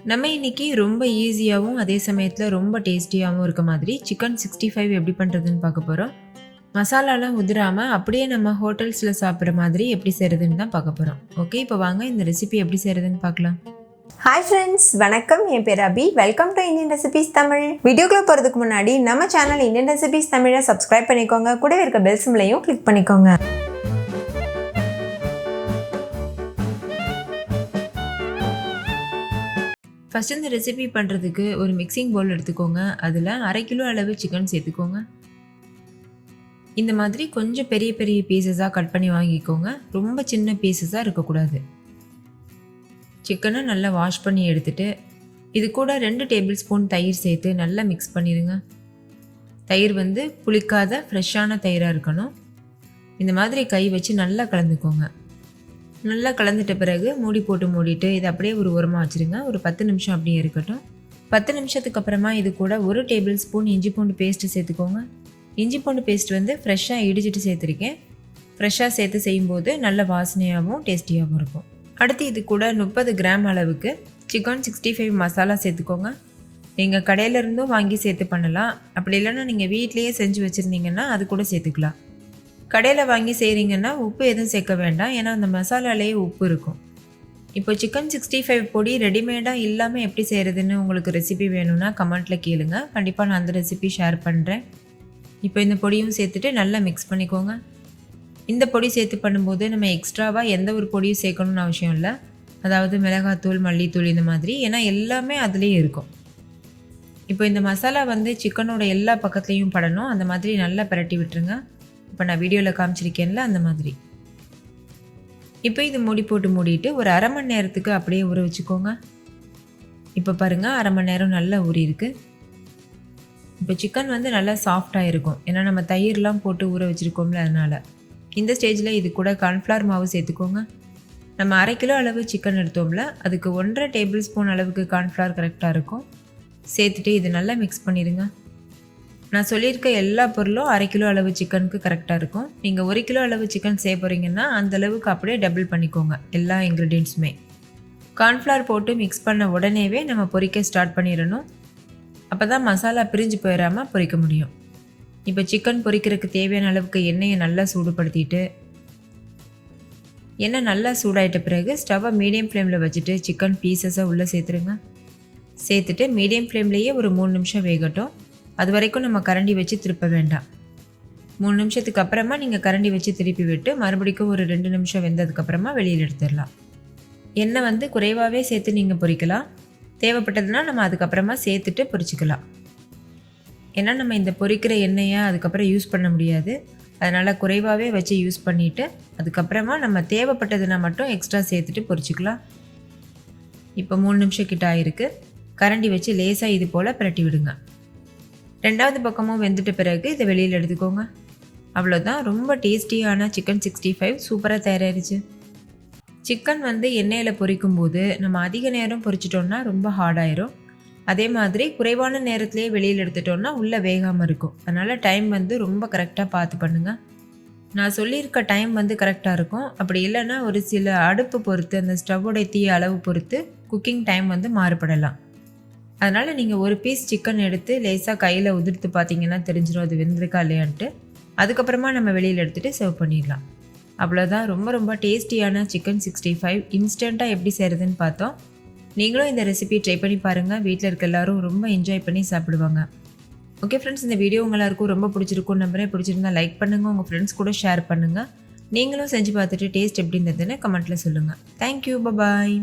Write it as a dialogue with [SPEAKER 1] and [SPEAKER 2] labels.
[SPEAKER 1] நம்ம இன்னைக்கு ரொம்ப ஈஸியாகவும் அதே சமயத்தில் ரொம்ப டேஸ்டியாகவும் இருக்க மாதிரி சிக்கன் 65 எப்படி பண்ணுறதுன்னு பார்க்க போகிறோம். மசாலாலாம் உதிராமல் அப்படியே நம்ம ஹோட்டல்ஸில் சாப்பிட்ற மாதிரி எப்படி செய்கிறதுன்னு தான் பார்க்க போகிறோம். ஓகே, இப்போ வாங்க இந்த ரெசிபி எப்படி செய்கிறதுன்னு பார்க்கலாம்.
[SPEAKER 2] ஹாய் ஃப்ரெண்ட்ஸ், வணக்கம். என் பேர் Abhi. Welcome to Indian recipes Tamil. வீடியோக்குள்ளே போகிறதுக்கு முன்னாடி நம்ம சேனல் இந்தியன் ரெசிபீஸ் தமிழை சப்ஸ்கிரைப் பண்ணிக்கோங்க. கூடவே இருக்க பெல் சிம்லையும் கிளிக் பண்ணிக்கோங்க.
[SPEAKER 1] ஃபஸ்ட்டு இந்த ரெசிபி பண்ணுறதுக்கு ஒரு மிக்சிங் பவுல் எடுத்துக்கோங்க. அதில் 1/2 கிலோ அளவு சிக்கன் சேர்த்துக்கோங்க. இந்த மாதிரி கொஞ்சம் பெரிய பெரிய பீசஸாக கட் பண்ணி வாங்கிக்கோங்க. ரொம்ப சின்ன பீசஸாக இருக்கக்கூடாது. சிக்கனை நல்லா வாஷ் பண்ணி எடுத்துகிட்டு இது கூட 2 டேபிள் ஸ்பூன் தயிர் சேர்த்து நல்லா மிக்ஸ் பண்ணிடுங்க. தயிர் புளிக்காத ஃப்ரெஷ்ஷான தயிராக இருக்கணும். இந்த மாதிரி கை வச்சு நல்லா கலந்துக்கோங்க. நல்லா கலந்துட்ட பிறகு மூடி போட்டு மூடிட்டு இதை அப்படியே ஒரு ஓரமாக வச்சுருங்க. ஒரு 10 நிமிஷம் அப்படியே இருக்கட்டும். 10 நிமிஷத்துக்கு அப்புறமா இது கூட 1 டேபிள் ஸ்பூன் இஞ்சி பூண்டு பேஸ்ட்டு சேர்த்துக்கோங்க. இஞ்சி பூண்டு பேஸ்ட் ஃப்ரெஷ்ஷாக இடிச்சிட்டு சேர்த்துருக்கேன். ஃப்ரெஷ்ஷாக சேர்த்து செய்யும்போது நல்ல வாசனையாகவும் டேஸ்டியாகவும் இருக்கும். அடுத்து இது கூட 30 கிராம் அளவுக்கு சிக்கன் 65 மசாலா சேர்த்துக்கோங்க. நீங்கள் கடையிலேருந்தும் வாங்கி சேர்த்து பண்ணலாம். அப்படி இல்லைன்னா நீங்கள் வீட்லேயே செஞ்சு வச்சுருந்தீங்கன்னா அது கூட சேர்த்துக்கலாம். கடையில் வாங்கி செய்கிறீங்கன்னா உப்பு எதுவும் சேர்க்க வேண்டாம், ஏன்னா அந்த மசாலாலேயே உப்பு இருக்கும். இப்போ சிக்கன் 65 பொடி ரெடிமேடாக இல்லாமல் எப்படி செய்கிறதுன்னு உங்களுக்கு ரெசிபி வேணும்னா கமெண்ட்டில் கேளுங்க. கண்டிப்பாக நான் அந்த ரெசிபி ஷேர் பண்ணுறேன். இப்போ இந்த பொடியும் சேர்த்துட்டு நல்லா மிக்ஸ் பண்ணிக்கோங்க. இந்த பொடி சேர்த்து பண்ணும்போது நம்ம எக்ஸ்ட்ராவாக எந்த ஒரு பொடியும் சேர்க்கணும்னு அவசியம் இல்லை. அதாவது மிளகாத்தூள், மல்லித்தூள் இந்த மாதிரி, ஏன்னா எல்லாமே அதுலேயே இருக்கும். இப்போ இந்த மசாலா சிக்கனோட எல்லா பக்கத்துலேயும் படணும். அந்த மாதிரி நல்லா பிரட்டி விட்டுருங்க. இப்போ நான் வீடியோவில் காமிச்சிருக்கேன்ல அந்த மாதிரி. இப்போ இது மூடி போட்டு மூடிட்டு ஒரு 1/2 மணி நேரத்துக்கு அப்படியே ஊற வச்சுக்கோங்க. இப்போ பாருங்கள், 1/2 மணி நேரம் நல்லா ஊறி இருக்குது. இப்போ சிக்கன் நல்லா சாஃப்டாக இருக்கும், ஏன்னா நம்ம தயிர்லாம் போட்டு ஊற வச்சுருக்கோம்ல, அதனால். இந்த ஸ்டேஜில் இது கூட கார்ன்ஃப்ளவர் மாவு சேர்த்துக்கோங்க. நம்ம 1/2 கிலோ அளவு சிக்கன் எடுத்தோம்ல, அதுக்கு 1.5 டேபிள் ஸ்பூன் அளவுக்கு கார்ன்ஃப்ளவர் கரெக்டாக இருக்கும். சேர்த்துட்டு இது நல்லா மிக்ஸ் பண்ணிடுங்க. நான் சொல்லியிருக்க எல்லா பொருளும் 1/2 கிலோ அளவு சிக்கனுக்கு கரெக்டாக இருக்கும். நீங்கள் 1 கிலோ அளவு சிக்கன் செய்ய போகிறீங்கன்னா அந்தளவுக்கு அப்படியே டபுள் பண்ணிக்கோங்க எல்லா இன்க்ரீடியன்ட்ஸுமே. கார்ன்ஃப்ளவர் போட்டு மிக்ஸ் பண்ண உடனேவே நம்ம பொரிக்க ஸ்டார்ட் பண்ணிடணும். அப்போ தான் மசாலா பிரிஞ்சு போயிடாமல் பொரிக்க முடியும். இப்போ சிக்கன் பொரிக்கிறதுக்கு தேவையான அளவுக்கு எண்ணெயை நல்லா சூடுபடுத்திட்டு, எண்ணெய் நல்லா சூடாயிட்ட பிறகு ஸ்டவ்வை மீடியம் ஃப்ளேமில் வச்சுட்டு சிக்கன் பீசஸை உள்ளே சேர்த்துருங்க. சேர்த்துட்டு மீடியம் ஃப்ளேம்லேயே ஒரு 3 நிமிஷம் வேகட்டும். அது வரைக்கும் நம்ம கரண்டி வச்சு திருப்ப வேண்டாம். 3 நிமிஷத்துக்கு அப்புறமா நீங்கள் கரண்டி வச்சு திருப்பி விட்டு மறுபடிக்கும் ஒரு 2 நிமிஷம் வெந்ததுக்கப்புறமா வெளியில் எடுத்துடலாம். எண்ணெய் குறைவாகவே சேர்த்து நீங்கள் பொரிக்கலாம். தேவைப்பட்டதுன்னா நம்ம அதுக்கப்புறமா சேர்த்துட்டு பொரிச்சிக்கலாம். ஏன்னா நம்ம இந்த பொரிக்கிற எண்ணெயை அதுக்கப்புறம் யூஸ் பண்ண முடியாது. அதனால் குறைவாகவே வச்சு யூஸ் பண்ணிவிட்டு அதுக்கப்புறமா நம்ம தேவைப்பட்டதுன்னா மட்டும் எக்ஸ்ட்ரா சேர்த்துட்டு பொரிச்சிக்கலாம். இப்போ 3 நிமிஷம் கிட்ட ஆகிருக்கு. கரண்டி வச்சு லேசாக இது போல் பிரட்டி விடுங்க. 2வது பக்கமும் வெந்துட்ட பிறகு இதை வெளியில் எடுத்துக்கோங்க. அவ்வளோதான், ரொம்ப டேஸ்டியான சிக்கன் 65 சூப்பராக தயாராகிடுச்சு. சிக்கன் எண்ணெயில் பொரிக்கும் போது நம்ம அதிக நேரம் பொரிச்சிட்டோம்னா ரொம்ப ஹார்டாயிரும். அதே மாதிரி குறைவான நேரத்துலேயே வெளியில் எடுத்துட்டோம்னா உள்ளே வேகாமல் இருக்கும். அதனால் டைம் ரொம்ப கரெக்டாக பார்த்து பண்ணுங்கள். நான் சொல்லியிருக்க டைம் கரெக்டாக இருக்கும். அப்படி இல்லைன்னா ஒரு சில அடுப்பு பொறுத்து, அந்த ஸ்டவ்வோடைய தீ அளவு பொறுத்து குக்கிங் டைம் மாறுபடலாம். அதனால் நீங்கள் ஒரு பீஸ் சிக்கன் எடுத்து லேசாக கையில் உதிர்த்து பார்த்தீங்கன்னா தெரிஞ்சிடும் அது வெந்திருக்கா இல்லையான்ட்டு. அதுக்கப்புறமா நம்ம வெளியில் எடுத்துகிட்டு சர்வ் பண்ணிடலாம். அவ்வளோதான், ரொம்ப ரொம்ப டேஸ்டியான சிக்கன் 65 இன்ஸ்டண்ட்டாக எப்படி செய்கிறதுன்னு பார்த்தோம். நீங்களும் இந்த ரெசிபி ட்ரை பண்ணி பாருங்கள். வீட்டில் இருக்க எல்லோரும் ரொம்ப என்ஜாய் பண்ணி சாப்பிடுவாங்க. ஓகே ஃப்ரெண்ட்ஸ், இந்த வீடியோ எல்லாருக்கும் ரொம்ப பிடிச்சிருக்கும் நம்புறேன். பிடிச்சிருந்தா லைக் பண்ணுங்கள், உங்கள் ஃப்ரெண்ட்ஸ் கூட ஷேர் பண்ணுங்கள். நீங்களும் செஞ்சு பார்த்துட்டு டேஸ்ட் எப்படி இருந்ததுன்னு கமெண்ட்டில் சொல்லுங்கள். தேங்க்யூ, பாய்.